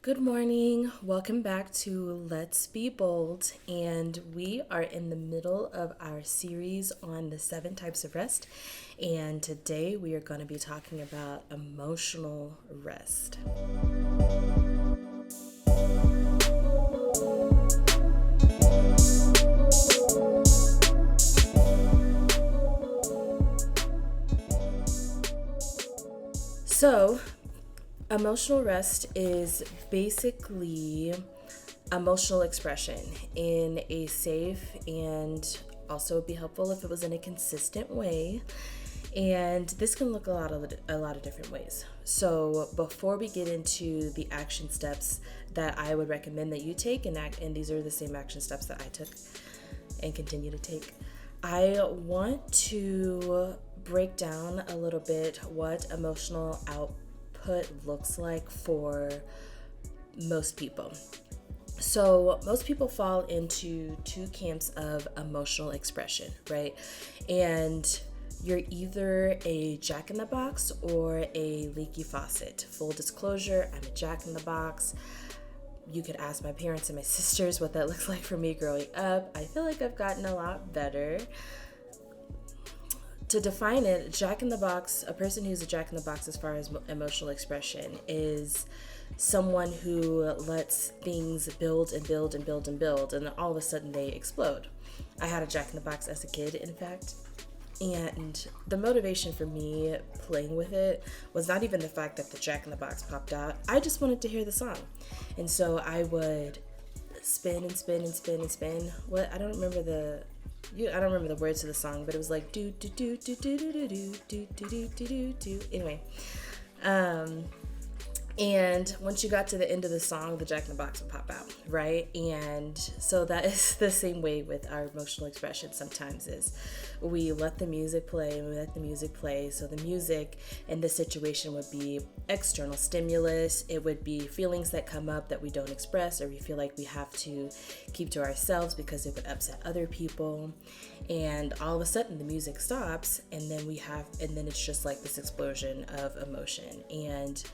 Good morning. Welcome back to Let's Be Bold. And we are in the middle of our series on the 7 types of rest. And today we are going to be talking about emotional rest. So, emotional rest is basically emotional expression in a safe and also be helpful if it was in a consistent way. And this can look a lot of different ways. So before we get into the action steps that I would recommend that you take, and these are the same action steps that I took and continue to take, I want to break down a little bit what emotional output looks like for most people. So, most people fall into 2 camps of emotional expression, right? And you're either a jack in the box or a leaky faucet. Full disclosure, I'm a jack in the box. You could ask my parents and my sisters what that looks like for me growing up. I feel like I've gotten a lot better. To define it, jack in the box, a person who's a jack in the box as far as emotional expression is someone who lets things build and build and build and build, and then all of a sudden they explode. I had a jack in the box as a kid, in fact, and the motivation for me playing with it was not even the fact that the jack in the box popped out. I just wanted to hear the song, and so I would spin and spin and spin and spin. I don't remember the words of the song, but it was like do do do do do do do do do do do do do. Anyway, and once you got to the end of the song, the jack in the box would pop out, right? And so that is the same way with our emotional expression sometimes is we let the music play and we let the music play. So the music in this situation would be external stimulus. It would be feelings that come up that we don't express or we feel like we have to keep to ourselves because it would upset other people. And all of a sudden the music stops and then it's just like this explosion of emotion. And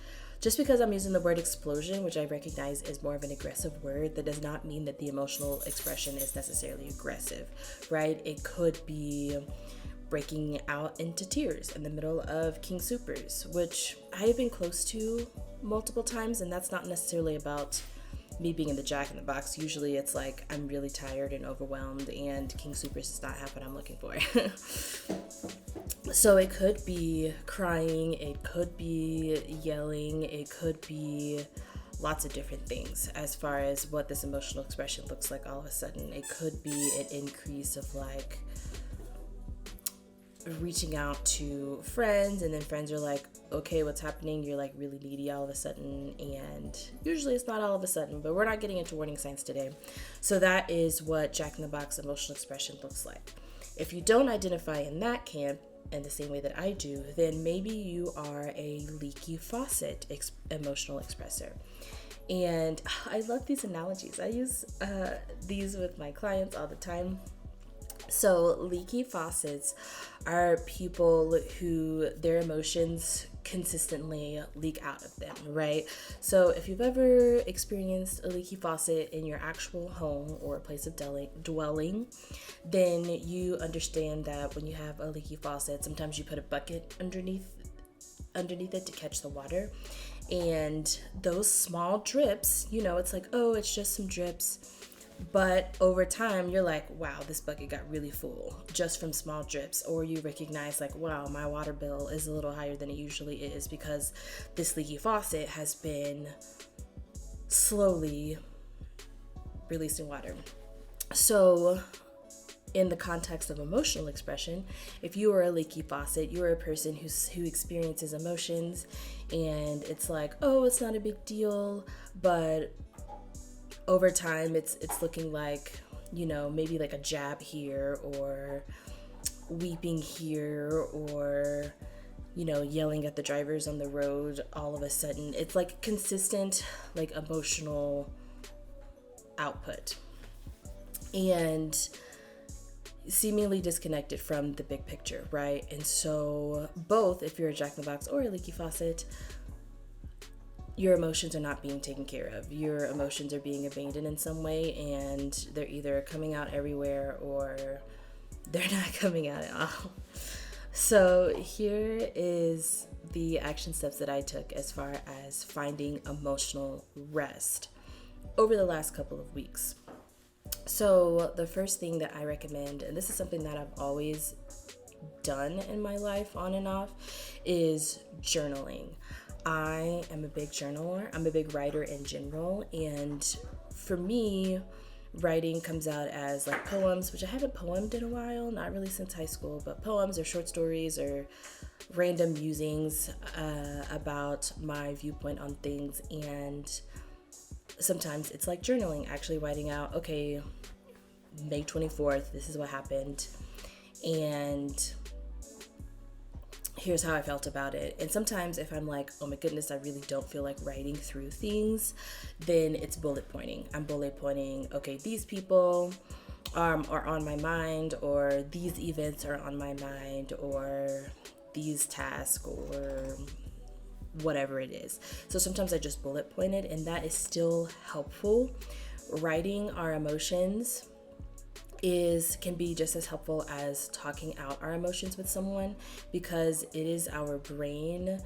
just because I'm using the word explosion, which I recognize is more of an aggressive word, that does not mean that the emotional expression is necessarily aggressive, right? It could be breaking out into tears in the middle of King Soopers, which I have been close to multiple times, and that's not necessarily about me being in the jack in the box. Usually it's like I'm really tired and overwhelmed and King Soopers is not half what I'm looking for. So it could be crying, it could be yelling, it could be lots of different things as far as what this emotional expression looks like all of a sudden. It could be an increase of like reaching out to friends and then friends are like, okay, what's happening? You're like really needy all of a sudden, and usually it's not all of a sudden, but we're not getting into warning signs today. So that is what jack in the box emotional expression looks like. If you don't identify in that camp in the same way that I do, then maybe you are a leaky faucet emotional expressor. And I love these analogies. I use these with my clients all the time. So leaky faucets are people who their emotions consistently leak out of them, right? So if you've ever experienced a leaky faucet in your actual home or a place of dwelling, then you understand that when you have a leaky faucet, sometimes you put a bucket underneath it to catch the water. And those small drips, it's like, oh, it's just some drips. But over time, you're like, wow, this bucket got really full just from small drips. Or you recognize like, wow, my water bill is a little higher than it usually is because this leaky faucet has been slowly releasing water. So in the context of emotional expression, if you are a leaky faucet, you are a person who experiences emotions and it's like, oh, it's not a big deal, but over time, it's looking like, maybe like a jab here or weeping here or, yelling at the drivers on the road all of a sudden. It's like consistent, like emotional output. And seemingly disconnected from the big picture, right? And so both, if you're a jack in the box or a leaky faucet, your emotions are not being taken care of. Your emotions are being abandoned in some way, and they're either coming out everywhere or they're not coming out at all. So here is the action steps that I took as far as finding emotional rest over the last couple of weeks. So the first thing that I recommend, and this is something that I've always done in my life on and off, is journaling. I am a big journaler. I'm a big writer in general. And for me, writing comes out as like poems, which I haven't poemed in a while, not really since high school, but poems or short stories or random musings about my viewpoint on things. And sometimes it's like journaling, actually writing out, okay, May 24th, this is what happened. And here's how I felt about it. And sometimes if I'm like, oh my goodness, I really don't feel like writing through things, then it's bullet pointing. I'm bullet pointing, okay, these people are on my mind, or these events are on my mind, or these tasks, or whatever it is. So sometimes I just bullet point it, and that is still helpful. Writing our emotions can be just as helpful as talking out our emotions with someone, because it is our brain,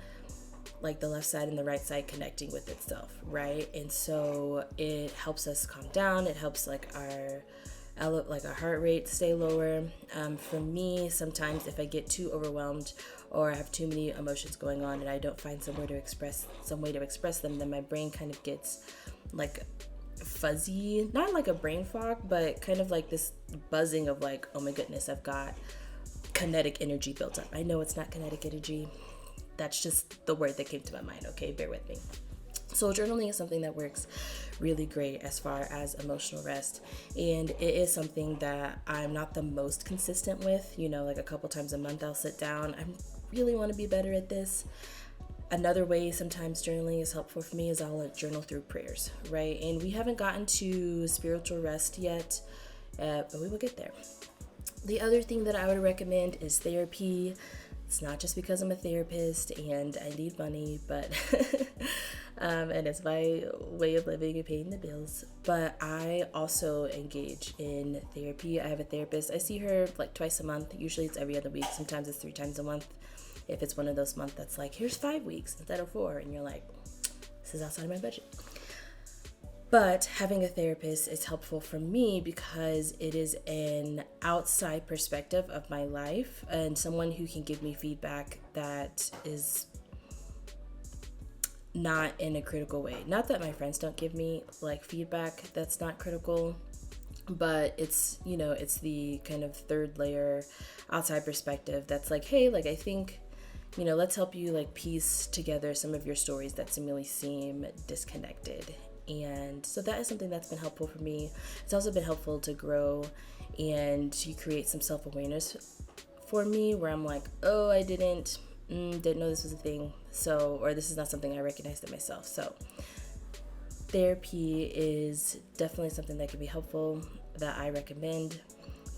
like the left side and the right side, connecting with itself, right? And so it helps us calm down. It helps like our heart rate stay lower. For me, sometimes if I get too overwhelmed or I have too many emotions going on and I don't find some way to express them, then my brain kind of gets like fuzzy, not like a brain fog, but kind of like this buzzing of like, oh my goodness, I've got kinetic energy built up. I know it's not kinetic energy. That's just the word that came to my mind. Okay, bear with me. So journaling is something that works really great as far as emotional rest. And it is something that I'm not the most consistent with, like a couple times a month I'll sit down. I really want to be better at this. Another way sometimes journaling is helpful for me is I'll journal through prayers, right? And we haven't gotten to spiritual rest yet, but we will get there. The other thing that I would recommend is therapy. It's not just because I'm a therapist and I need money, but and it's my way of living and paying the bills. But I also engage in therapy. I have a therapist. I see her like twice a month. Usually it's every other week. Sometimes it's 3 times a month. If it's one of those months that's like, here's 5 weeks instead of 4, and you're like, this is outside of my budget. But having a therapist is helpful for me because it is an outside perspective of my life and someone who can give me feedback that is not in a critical way. Not that my friends don't give me like feedback that's not critical, but it's, it's the kind of third layer outside perspective that's like, hey, like I think, let's help you like piece together some of your stories that seemingly seem disconnected. And so that is something that's been helpful for me. It's also been helpful to grow and to create some self-awareness for me where I'm like, oh, I didn't know this was a thing. So, or this is not something I recognized in myself. So therapy is definitely something that can be helpful that I recommend.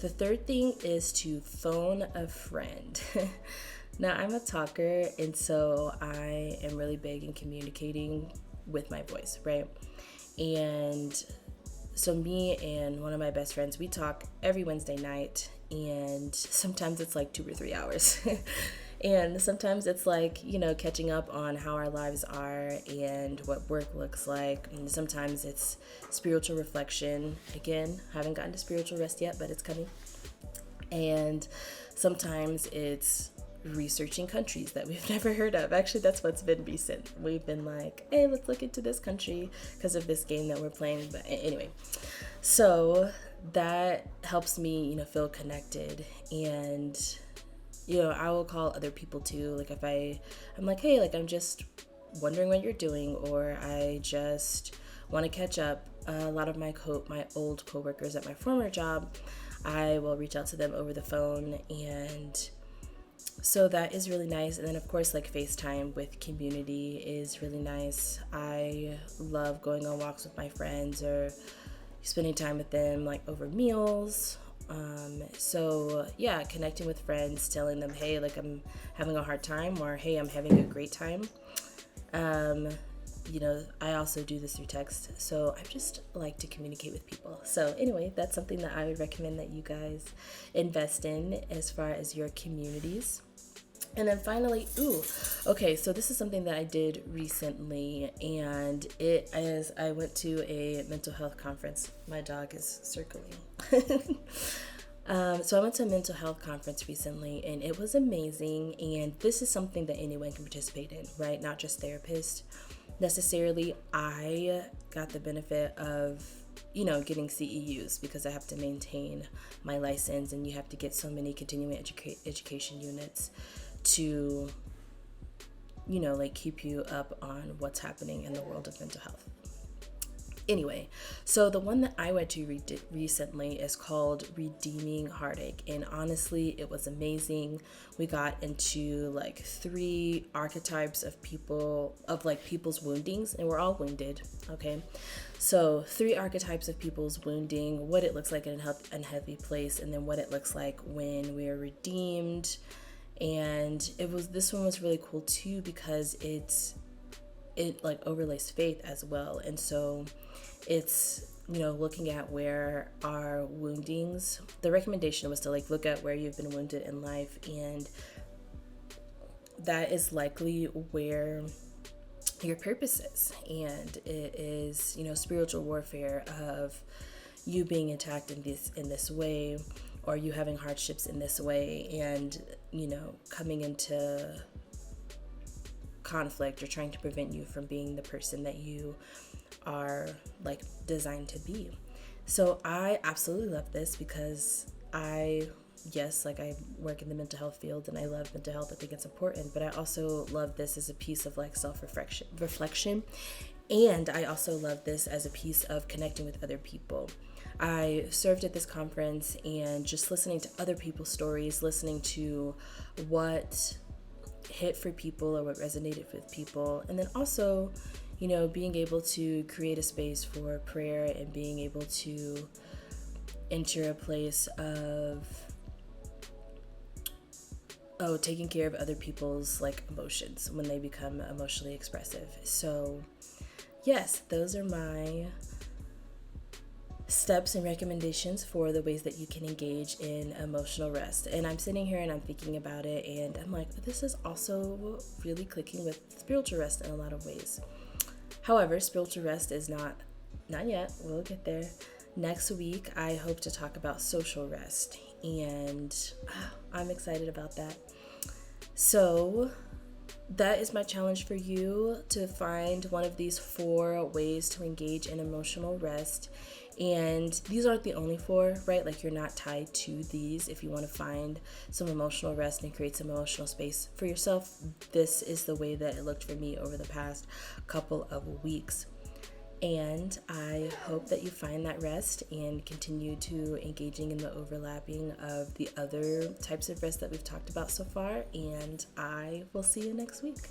The third thing is to phone a friend. Now, I'm a talker, and so I am really big in communicating with my voice, right? And so me and one of my best friends, we talk every Wednesday night, and sometimes it's like 2 or 3 hours. And sometimes it's like, catching up on how our lives are and what work looks like. And sometimes it's spiritual reflection. Again, haven't gotten to spiritual rest yet, but it's coming. And sometimes it's researching countries that we've never heard of. Actually, that's what's been recent. We've been like, hey, let's look into this country because of this game that we're playing. But anyway, so that helps me, feel connected. And I will call other people too. Like if I'm like, hey, like I'm just wondering what you're doing, or I just want to catch up. A lot of my old coworkers at my former job, I will reach out to them over the phone, and so that is really nice. And then of course, like FaceTime with community is really nice. I love going on walks with my friends or spending time with them like over meals. So yeah, connecting with friends, telling them, hey, like I'm having a hard time, or hey, I'm having a great time. I also do this through text. So I just like to communicate with people. So anyway, that's something that I would recommend that you guys invest in as far as your communities. And then finally, okay, so this is something that I did recently, and it is I went to a mental health conference. My dog is circling. So I went to a mental health conference recently, and it was amazing. And this is something that anyone can participate in, right? Not just therapists necessarily. I got the benefit of, getting CEUs because I have to maintain my license, and you have to get so many continuing education units to, keep you up on what's happening in the world of mental health. Anyway, so the one that I went to recently is called Redeeming Heartache, and honestly, it was amazing. We got into 3 archetypes of people's woundings, and we're all wounded, okay? So 3 archetypes of people's wounding, what it looks like in an unhealthy place, and then what it looks like when we are redeemed. And this one was really cool too because it overlays faith as well. And so it's, looking at where our woundings, the recommendation was to look at where you've been wounded in life, and that is likely where your purpose is. And it is, spiritual warfare of you being attacked in this way, or you having hardships in this way, and coming into conflict or trying to prevent you from being the person that you are designed to be. So I absolutely love this because I work in the mental health field and I love mental health. I think it's important, but I also love this as a piece of self-reflection, and I also love this as a piece of connecting with other people. I served at this conference, and just listening to other people's stories, listening to what hit for people or what resonated with people, and then also, being able to create a space for prayer and being able to enter a place of taking care of other people's emotions when they become emotionally expressive. So yes, those are my steps and recommendations for the ways that you can engage in emotional rest. And I'm sitting here and I'm thinking about it, and I'm like, this is also really clicking with spiritual rest in a lot of ways. However, spiritual rest is not yet. We'll get there. Next week, I hope to talk about social rest, and I'm excited about that. So that is my challenge for you, to find one of these 4 ways to engage in emotional rest. And these aren't the only 4, right? You're not tied to these. If you want to find some emotional rest and create some emotional space for yourself, this is the way that it looked for me over the past couple of weeks. And I hope that you find that rest and continue to engaging in the overlapping of the other types of rest that we've talked about so far. And I will see you next week.